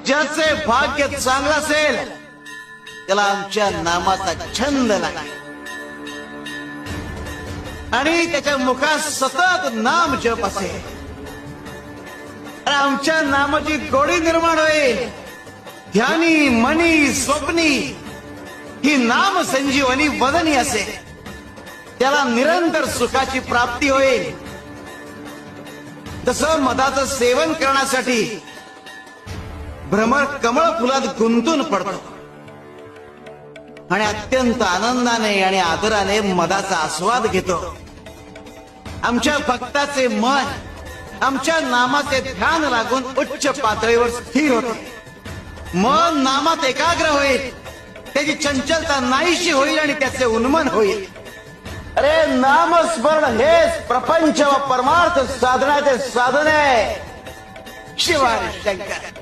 ज्याचे भाग्य चांगलं असेल त्याला आमच्या नामाचा छंद लागेल आणि त्याच्या मुखात सतत नाम जप असेल. आमच्या नामाची गोडी निर्माण होईल. ध्यानी मनी स्वप्नी ही नाम संजीवनी वदनी असेल. त्याला निरंतर सुखाची प्राप्ती होईल. तसं मधाचं सेवन करण्यासाठी भ्रमर कमळ फुलात गुंतून पडतो आणि अत्यंत आनंदाने आणि आदराने मधाचा आस्वाद घेतो. आमच्या भक्ताचे मन आमच्या नामाचे ध्यान लागून उच्च पातळीवर स्थिर होते. मन नामात एकाग्र होईल. त्याची चंचलता नाहीशी होईल आणि त्याचे उन्मन होईल. अरे नामस्मरण हेच प्रपंच व परमार्थ साधनाचे साधन आहे. शिवाय शंकर.